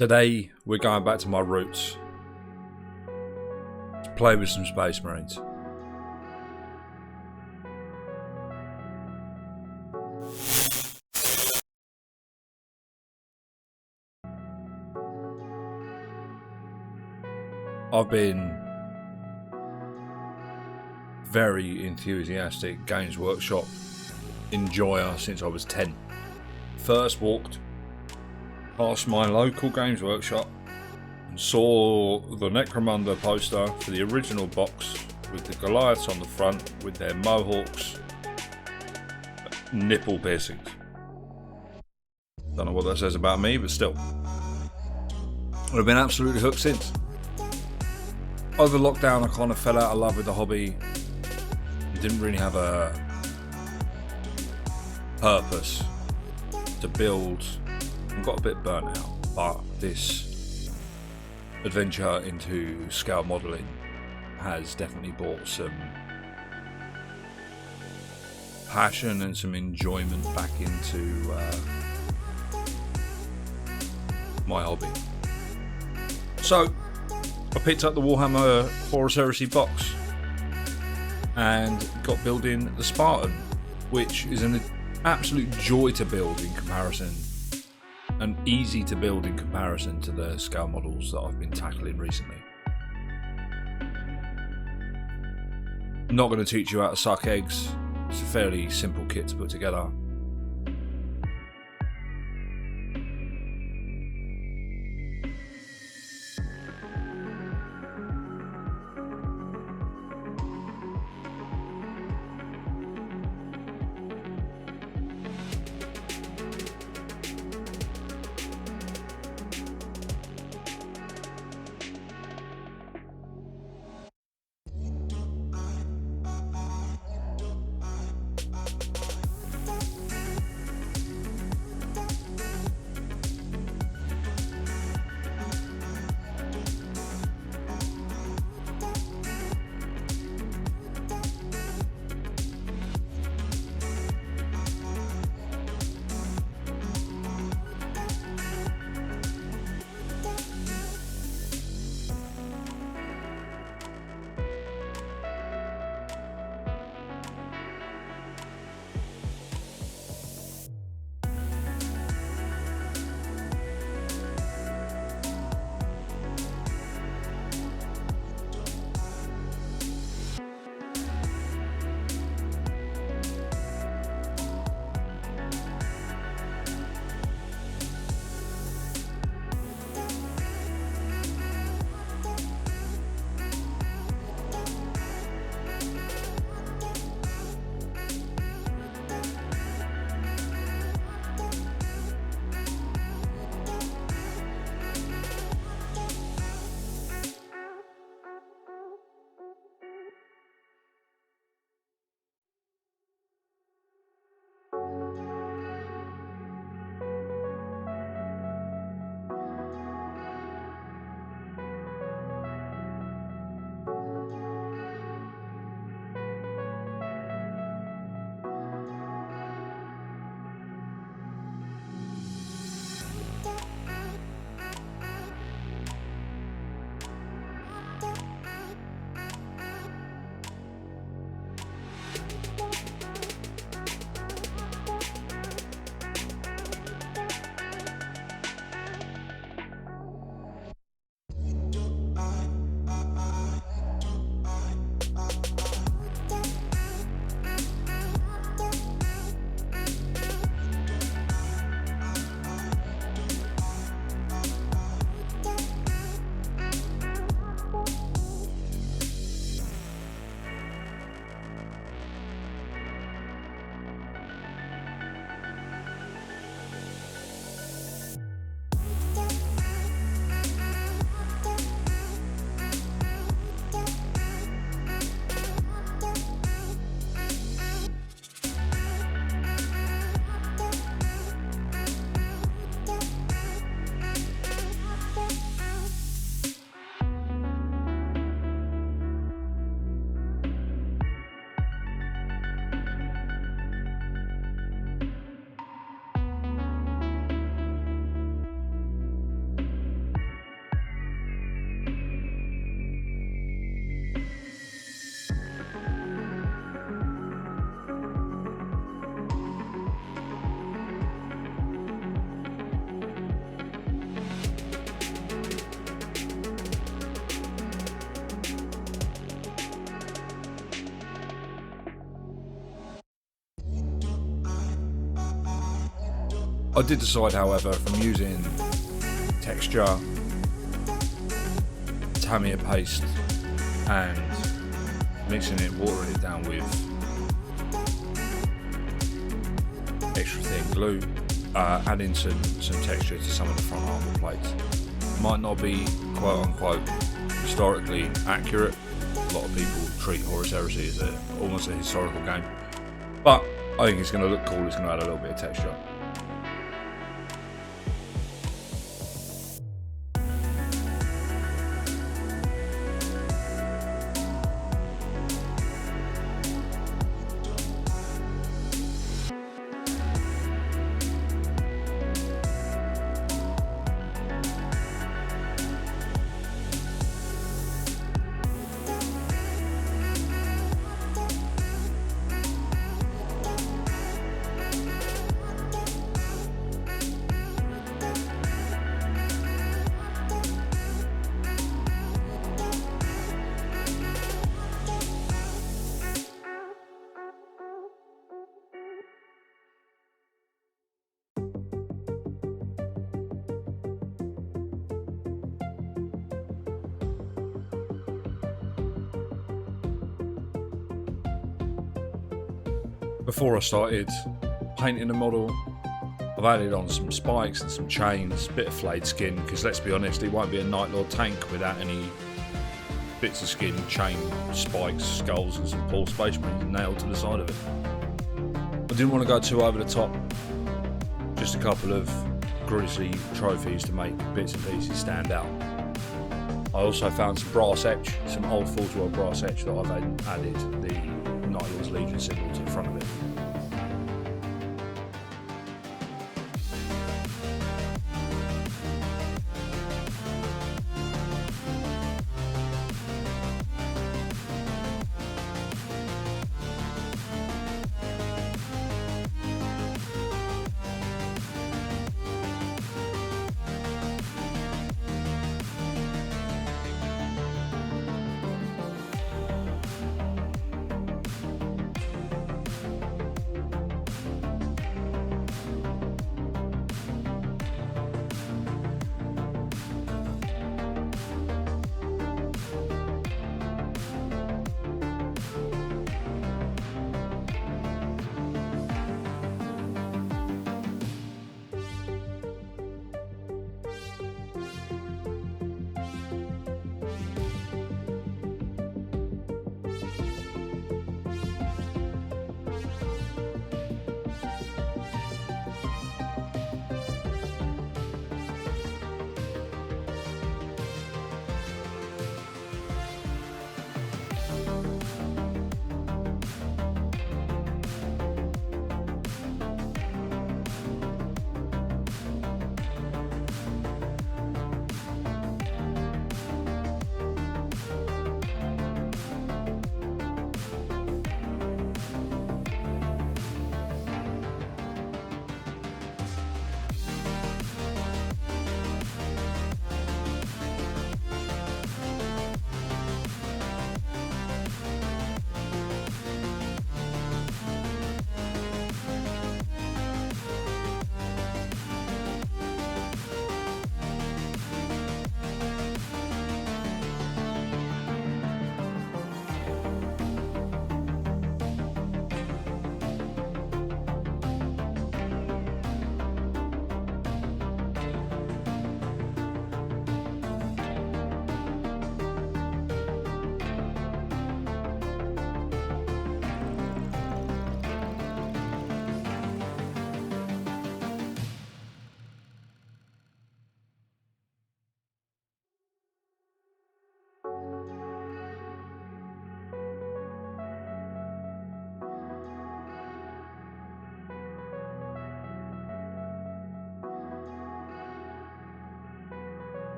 Today we're going back to my roots to play with some Space Marines. I've been very enthusiastic Games Workshop enjoyer since I was 10. First walked past my local Games Workshop and saw the Necromunda poster for the original box with the Goliaths on the front with their mohawks, nipple piercings. Don't know what that says about me, but still. I've been absolutely hooked since. Over lockdown, I kind of fell out of love with the hobby. Didn't really have a purpose to build. I got a bit burnt out, but this adventure into scale modelling has definitely brought some passion and some enjoyment back into my hobby. So I picked up the Warhammer Horus Heresy box and got building the Spartan, which is an absolute joy to build in comparison, and easy to build in comparison to the scale models that I've been tackling recently. I'm not going to teach you how to suck eggs. It's a fairly simple kit to put together. I did decide, however, from using texture, Tamiya paste, and mixing it, watering it down with extra thin glue, adding some texture to some of the front armor plates. Might not be quote unquote historically accurate. A lot of people treat Horus Heresy as almost a historical game, but I think it's going to look cool. It's going to add a little bit of texture. Before I started painting the model, I've added on some spikes and some chains, a bit of flayed skin, because let's be honest, it won't be a Night Lord tank without any bits of skin, chain, spikes, skulls and some poor space marines nailed to the side of it. I didn't want to go too over the top, just a couple of grisly trophies to make bits and pieces stand out. I also found some brass etch, some old Forge World brass etch that I've added the Night Lord's Legion symbol to the front of it.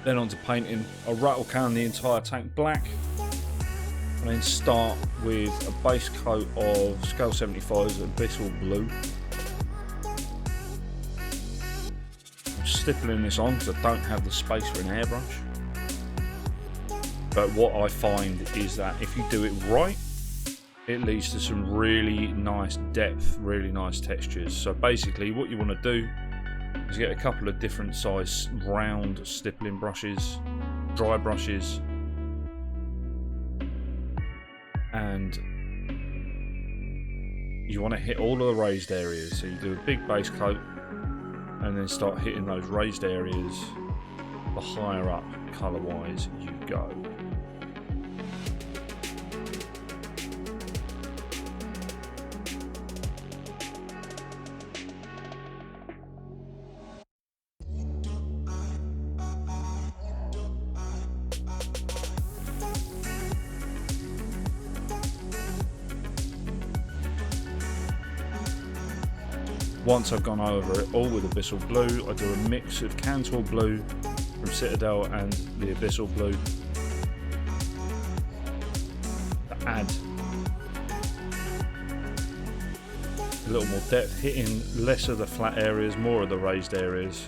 Then on to painting. I'll rattle can the entire tank black, and then start with a base coat of Scale 75's Abyssal Blue. I'm stippling this on because I don't have the space for an airbrush. But what I find is that if you do it right, it leads to some really nice depth, really nice textures. So basically what you want to do is get a couple of different size round stippling brushes, dry brushes, and you want to hit all of the raised areas. So you do a big base coat and then start hitting those raised areas. The higher up colour wise you go. Once I've gone over it all with Abyssal Blue, I do a mix of Cantor Blue from Citadel and the Abyssal Blue to add a little more depth, hitting less of the flat areas, more of the raised areas.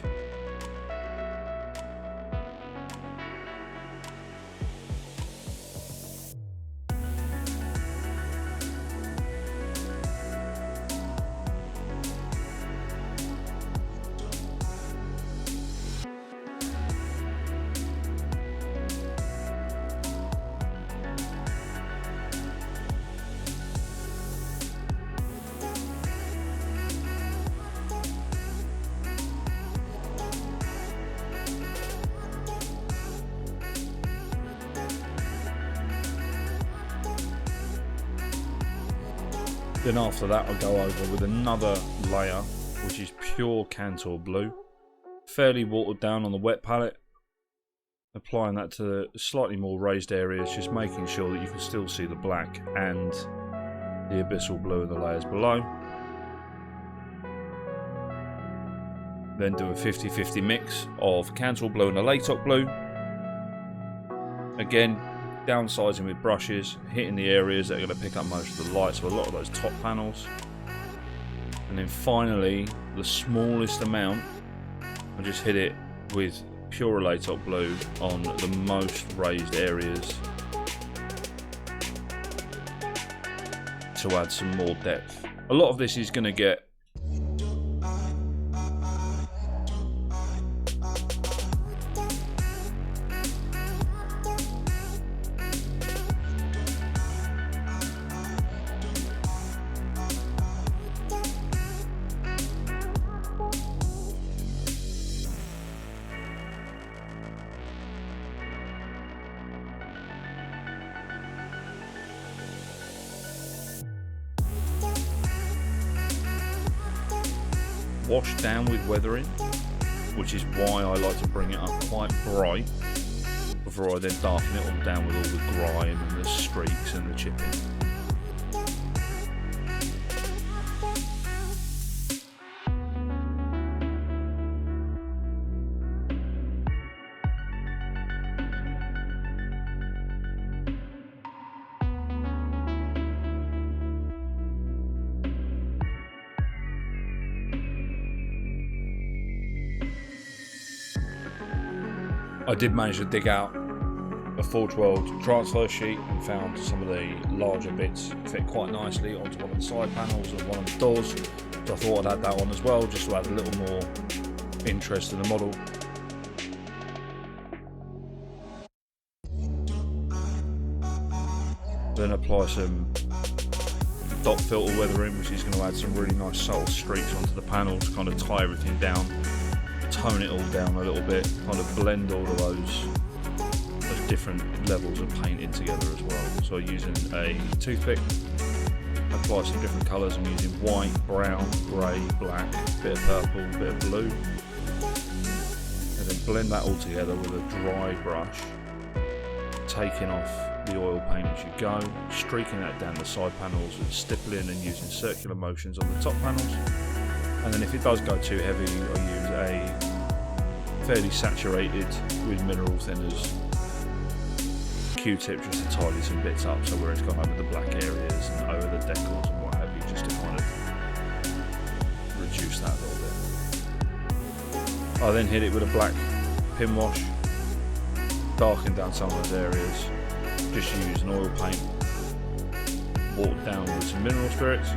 Then after that I'll go over with another layer which is pure Cantor Blue, fairly watered down on the wet palette, applying that to slightly more raised areas, just making sure that you can still see the black and the Abyssal Blue in the layers below. Then do a 50-50 mix of Cantor Blue and a Latok Blue. Again, downsizing with brushes, hitting the areas that are going to pick up most of the light, so a lot of those top panels. And then finally, the smallest amount, I just hit it with pure Latok Blue on the most raised areas to add some more depth. A lot of this is going to get washed down with weathering, which is why I like to bring it up quite bright before I then darken it all down with all the grime and the streaks and the chipping. I did manage to dig out a Forge World transfer sheet and found some of the larger bits fit quite nicely onto one of the side panels of one of the doors, so I thought I'd add that on as well, just to add a little more interest in the model. Then apply some dot filter weathering, which is going to add some really nice subtle streaks onto the panels, kind of tie everything down, tone it all down a little bit, kind of blend all of those different levels of painting together as well. So using a toothpick, apply some different colours. I'm using white, brown, grey, black, bit of purple, bit of blue, and then blend that all together with a dry brush, taking off the oil paint as you go, streaking that down the side panels with stippling and using circular motions on the top panels. And then if it does go too heavy, I use a fairly saturated with mineral thinners. Q-tip just to tidy some bits up, so where it's gone over the black areas and over the decals and what have you, just to kind of reduce that a little bit. I then hit it with a black pin wash, darken down some of those areas, just use an oil paint, watered down with some mineral spirits,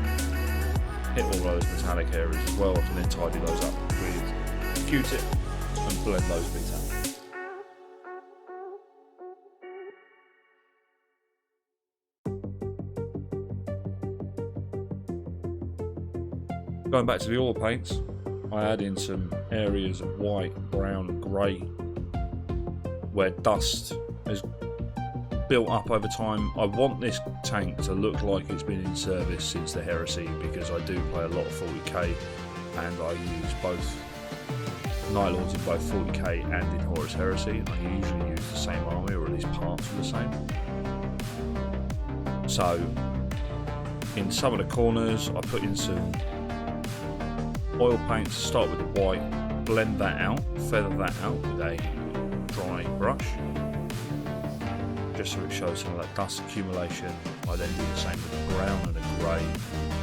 hit all those metallic areas as well, and then tidy those up with Q-tip and blend those bits out. Going back to the oil paints, I add in some areas of white, brown and grey where dust has built up over time. I want this tank to look like it's been in service since the Heresy, because I do play a lot of 40k and I use both Night Lords in both 40k and in Horus Heresy. I usually use the same army, or at least parts of the same. So in some of the corners I put in some oil paint to start with the white, blend that out, feather that out with a dry brush, just so it shows some of that dust accumulation. I then do the same with the brown and the grey,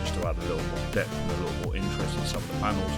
just to add a little more depth and a little more interest in some of the panels.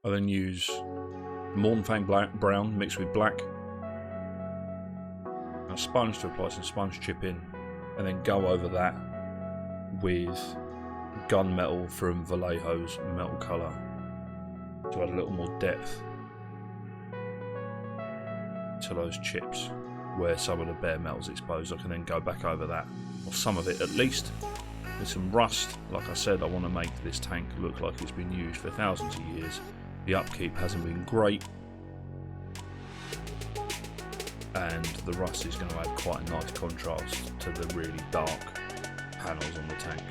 I then use Mornfang brown mixed with black, and a sponge to apply some sponge chip in, and then go over that with gunmetal from Vallejo's metal colour to add a little more depth to those chips where some of the bare metal's exposed. I can then go back over that, or some of it at least, with some rust. Like I said, I want to make this tank look like it's been used for thousands of years. The upkeep hasn't been great, and the rust is going to add quite a nice contrast to the really dark panels on the tank.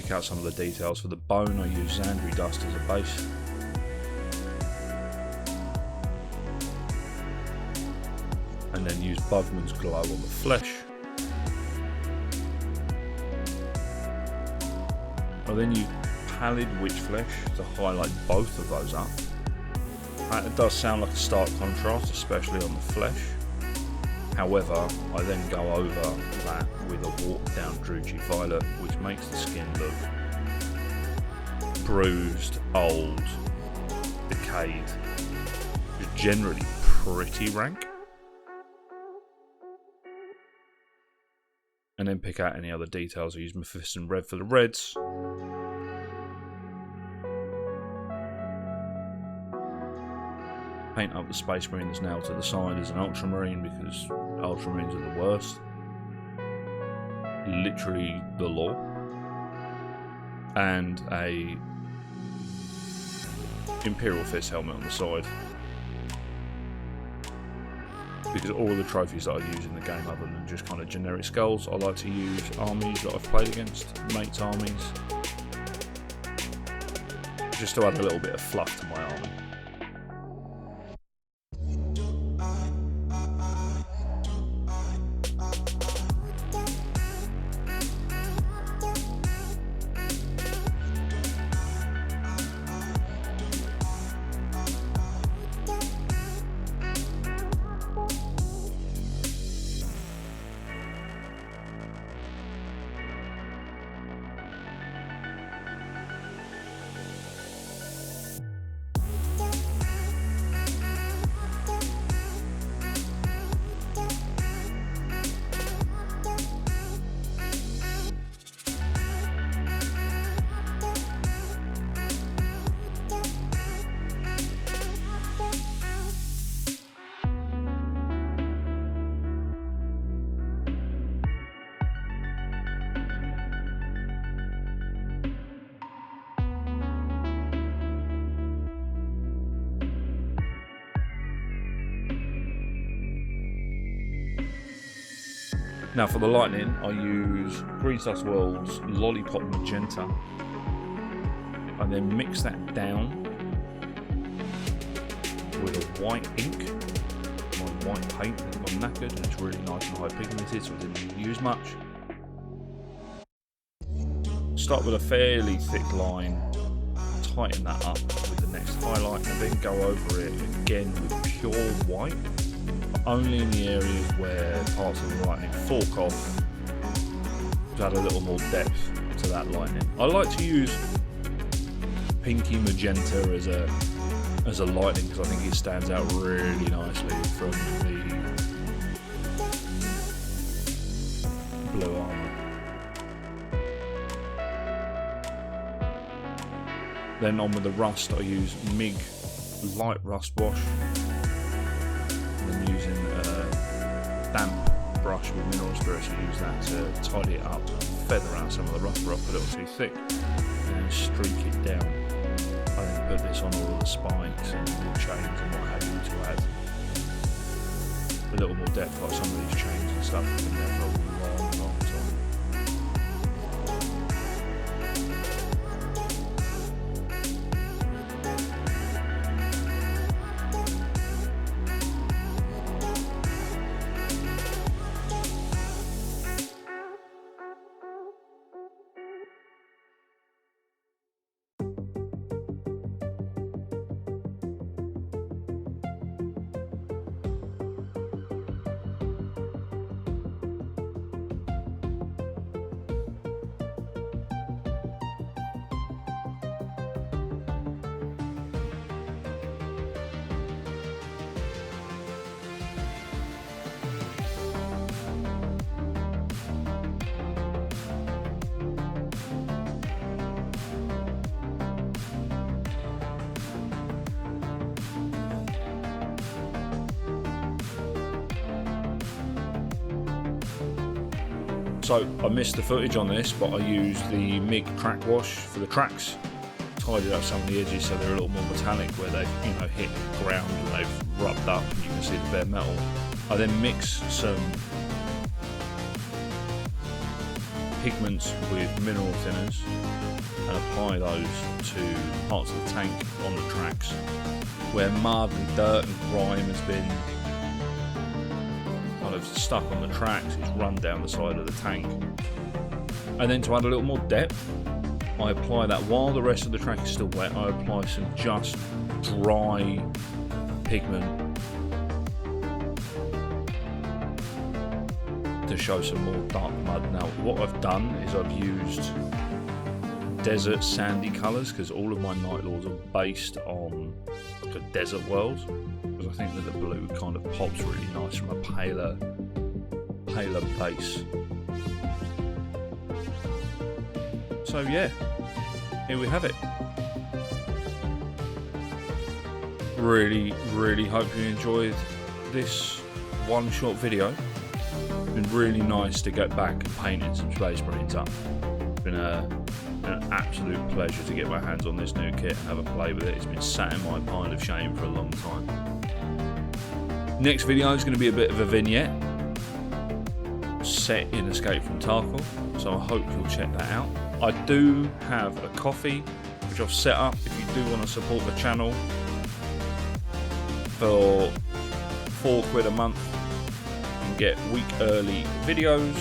pick out some of the details. For the bone, I use Xandri dust as a base. And then use Bugman's glow on the flesh. I then use pallid witch flesh to highlight both of those up. It does sound like a stark contrast, especially on the flesh. However, I then go over that with a watered down Drugy violet, which makes the skin look bruised, old, decayed, generally pretty rank. And then pick out any other details. I use Mephiston Red for the reds. Paint up the Space Marine that's now to the side as an Ultramarine, because Ultramarines are the worst. Literally the law. And a Imperial Fist helmet on the side. Because all of the trophies that I use in the game, other than just kind of generic skulls, I like to use armies that I've played against, mates' armies, just to add a little bit of fluff to my army. Now for the lightning, I use Green Dust World's Lollipop Magenta. I then mix that down with a white ink, my white paint that got knackered, and it's really nice and high pigmented, so I didn't use much. Start with a fairly thick line, tighten that up with the next highlight, and then go over it again with pure white. Only in the areas where parts of the lightning fork off to add a little more depth to that lightning. I like to use pinky magenta as a lightning because I think it stands out really nicely from the blue armour. Then on with the rust, I use MIG light rust wash. I'm using a damp brush with mineral spirits, I use that to tidy it up, feather out some of the rust where I put it all too thick, and then streak it down. I then put this on all of the spikes and the chains and what have you to add a little more depth, like some of these chains and stuff have been there for a long time. So I missed the footage on this, but I used the MIG crack wash for the cracks, tidied up some of the edges so they're a little more metallic where they've hit ground and they've rubbed up and you can see the bare metal. I then mix some pigments with mineral thinners and apply those to parts of the tank on the tracks where mud and dirt and grime has been kind of stuck on the tracks. It's run down the side of the tank. And then to add a little more depth, I apply that while the rest of the track is still wet. I apply some just dry pigment to show some more dark mud. Now what I've done is I've used desert sandy colours because all of my Night Lords are based on like a desert world, because I think that the blue kind of pops really nice from a paler base. So yeah, here we have it. Really hope you enjoyed this one short video. It's been really nice to get back and painting some Space Marines up. It's been an absolute pleasure to get my hands on this new kit and have a play with it. It's been sat in my pile of shame for a long time. Next video is going to be a bit of a vignette set in Escape from Tarkov, so I hope you'll check that out. I do have a coffee which I've set up if you do want to support the channel for £4 a month and get week early videos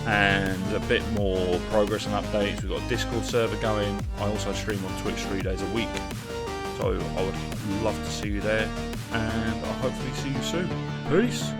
and a bit more progress and updates. We've got a Discord server going. I also stream on Twitch 3 days a week, so I would love to see you there, and I'll hopefully see you soon. Peace!